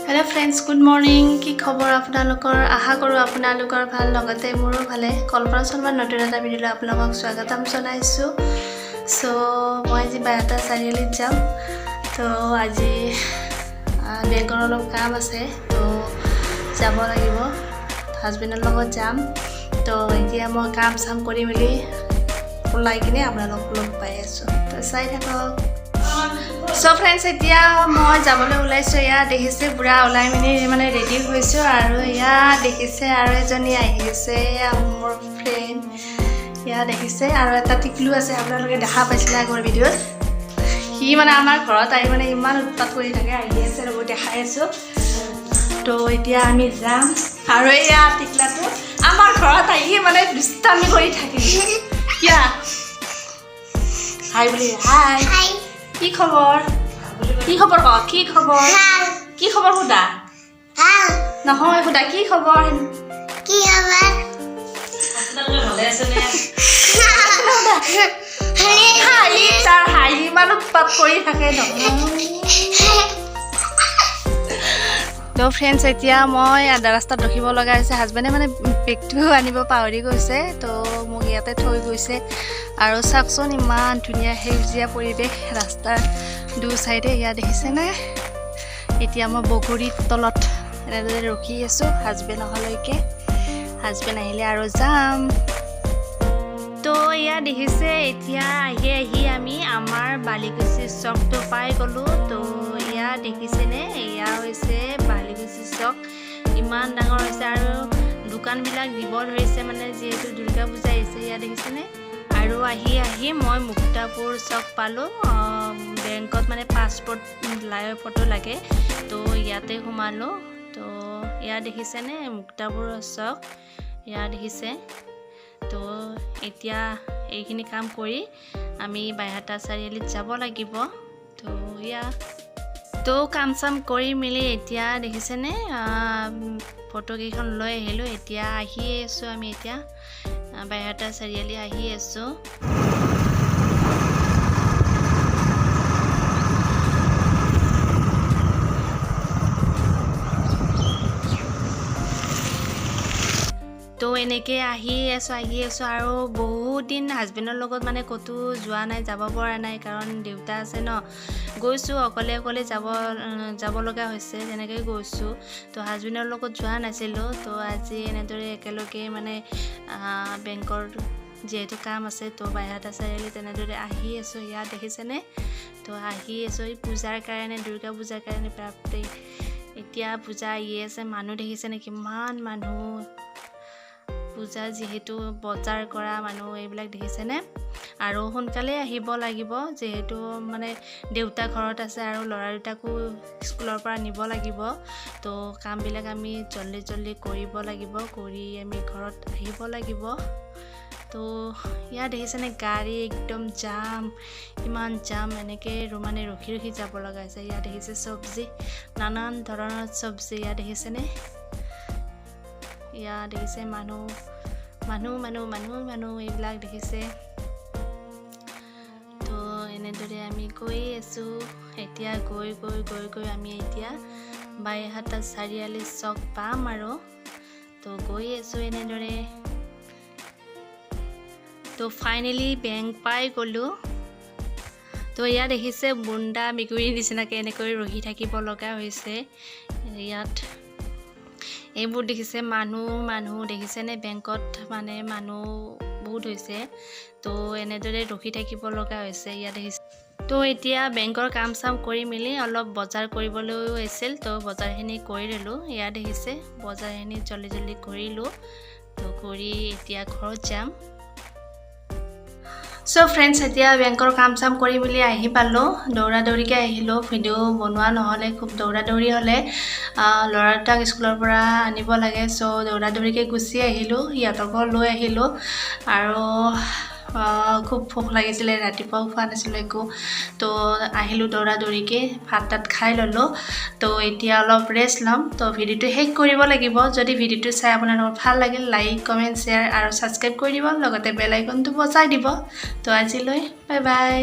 Hello friends, good morning. কি খবৰ আপোনালোকৰ? আশা কৰো আপোনালোকৰ ভাল লগতে মোৰো ভালে। কল্পনা শৰ্মাৰ নতুন এটা ভিডিঅ'লৈ আপোনালোকক স্বাগতম জনাইছো। সো মই আজি বাৰটা চাৰিআলিত যাম। তো আজি বেংকৰ অলপ কাম আছে। তো যাব লাগিব। হাজবেণ্ডৰ লগত যাম। তো এতিয়া মই কাম চাম কৰি মেলি ওলাই কিনে আপোনালোকক লগ পাই আছো। তো চাই থাকক। So friends, এতিয়া মই যাবলৈ ওলাইছো। ইয়া দেখিছে বুঢ়া ওলাই মিনি মানে ৰেডি হৈছো আৰু ইয়া দেখিছে আৰু এজনী আহিছে মোৰ ফ্ৰেন্ড। ইয়া দেখিছে আৰু এটা টিকলু আছে, আপোনালোকে দেখা পাইছিল আগৰ ভিডিঅ'ত। সি মানে আমাৰ ঘৰত আহি মানে ইমান উৎপাত কৰি থাকে, আহি আছে আৰু দেখাই আছো। তো এতিয়া আমি যাম আৰু ইয়া টিকলাটো আমাৰ ঘৰত আহি মানে দুষ্টামি কৰি থাকে। কিয়া হাই বুলি হাই কি খবৰ? কি খবৰ ক? কি খবৰ? কি খবৰ খুদা? নহয় খুদা কি খবৰ? কি খবৰ? আপোনালোকে ভালে আছে নে? হাই তাৰ হাই ইমান উৎপাত কৰি থাকে নহয়। তো ফ্ৰেণ্ডছ, এতিয়া মই আধা ৰাস্তাত ৰখিব লগা হৈছে। হাজবেণ্ডে মানে বেগটো আনিব পাহৰি গৈছে, তো মোক ইয়াতে থৈ গৈছে। আৰু চাওকচোন ইমান ধুনীয়া সেউজীয়া পৰিৱেশ ৰাস্তাৰ দু চাইডে। ইয়াত দেখিছেনে? এতিয়া মই বগৰীৰ তলত এনেদৰে ৰখি আছোঁ হাজবেণ্ড অহালৈকে। হাজবেণ্ড আহিলে আৰু যাম। তো এয়া দেখিছে এতিয়া আহি আমি আমাৰ বালিকুচি চকটো পাই গ'লোঁ। তো এয়া দেখিছেনে? এয়া হৈছে বালিকুচি চক। ইমান ডাঙৰ হৈছে আৰু দোকানবিলাক দিব ধৰিছে মানে যিহেতু দুৰ্গা পূজা আহিছে। এয়া দেখিছেনে? আৰু আহি মই মুক্তাপুৰ চক পালোঁ। বেংকত মানে পাছপৰ্ট লাইভ ফটো লাগে, তো ইয়াতে সোমালোঁ। তো এয়া দেখিছেনে? মুক্তাপুৰ চক এয়া দেখিছে। তো এতিয়া এইখিনি কাম কৰি আমি বাইহাটা চাৰিআলিত যাব লাগিব। তো এয়া তো কাম চাম কৰি মেলি এতিয়া দেখিছেনে ফটোকেইখন লৈ আহিলোঁ। এতিয়া আহি আছোঁ আমি, এতিয়া বাইহাটা চাৰিআলি আহি আছোঁ। তো এনেকৈ আহি আছোঁ আৰু বহুত দিন হাজবেণ্ডৰ লগত মানে ক'তো যোৱা নাই, যাব পৰা নাই, কাৰণ দেউতা আছে ন। গৈছোঁ অকলে যাব লগা হৈছে, তেনেকৈ গৈছোঁ। তো হাজবেণ্ডৰ লগত যোৱা নাছিলোঁ। তো আজি এনেদৰে একেলগে মানে বেংকৰ যিহেতু কাম আছে, তো বাইহাটা চাৰিআলি তেনেদৰে আহি আছোঁ। ইয়াত দেখিছেনে? তো আহি আছোঁ এই পূজাৰ কাৰণে, দুৰ্গা পূজাৰ কাৰণে। প্ৰাপ্তি এতিয়া পূজা আহি আছে, মানুহ দেখিছেনে? কিমান মানুহ পূজা যিহেতু বজাৰ কৰা মানুহ এইবিলাক দেখিছেনে? আৰু সোনকালে আহিব লাগিব যিহেতু মানে দেউতা ঘৰত আছে আৰু ল'ৰা দুটাকো স্কুলৰ পৰা নিব লাগিব। তো কামবিলাক আমি জল্দি কৰিব লাগিব, কৰি আমি ঘৰত আহিব লাগিব। তো ইয়াত দেখিছেনে? গাড়ী একদম জাম, ইমান জাম, এনেকৈ মানে ৰখি যাব লগা হৈছে। ইয়াত দেখিছে চব্জি, নানান ধৰণৰ চব্জি। ইয়াত দেখিছেনে? ইয়াত দেখিছে মানুহ এইবিলাক দেখিছে। তো এনেদৰে আমি গৈ আছোঁ। এতিয়া গৈ আমি এতিয়া বাইহাটা চাৰিআলি চক পাম আৰু। তো গৈ আছোঁ এনেদৰে। তো ফাইনেলি বেংক পাই গ'লোঁ। তো ইয়াত দেখিছে বুন্দা মেকুৰীৰ নিচিনাকৈ এনেকৈ ৰখি থাকিব লগা হৈছে। ইয়াত এইবোৰ দেখিছে মানুহ দেখিছেনে? বেংকত মানে মানুহ বহুত হৈছে, তো এনেদৰে ৰখি থাকিব লগা হৈছে। ইয়াত দেখিছে। তো এতিয়া বেংকৰ কাম চাম কৰি মেলি অলপ বজাৰ কৰিবলৈও আছিল, তো বজাৰখিনি কৰি দিলোঁ। ইয়াত দেখিছে বজাৰখিনি জল্দি কৰিলোঁ। তো কৰি এতিয়া ঘৰত যাম। সো ফ্ৰেণ্ডছ, এতিয়া বেংকৰ কাম চাম কৰি মেলি আহি পালোঁ। দৌৰাদৌৰিকৈ আহিলোঁ, ভিডিঅ' বনোৱা নহ'লে, খুব দৌৰাদৌৰি হ'লে ল'ৰা দুটাক স্কুলৰ পৰা আনিব লাগে। চ' দৌৰাদৌৰিকৈ গুচি আহিলোঁ, সিহঁতকো লৈ আহিলোঁ। আৰু খুব ভোক লাগিছিলে, ৰাতিপুৱাও খোৱা নাছিলোঁ একো। তো আহিলোঁ দৌৰাদৌৰিকৈ, ভাত তাত খাই ল'লোঁ। তো এতিয়া অলপ ৰেষ্ট ল'ম। তো ভিডিঅ'টো শেষ কৰিব লাগিব। যদি ভিডিঅ'টো চাই আপোনালোকৰ ভাল লাগিল, লাইক কমেণ্ট শ্বেয়াৰ আৰু ছাবস্ক্ৰাইব কৰি দিব, লগতে বেল আইকনটো বজাই দিব। তো আজিলৈ বাই বাই।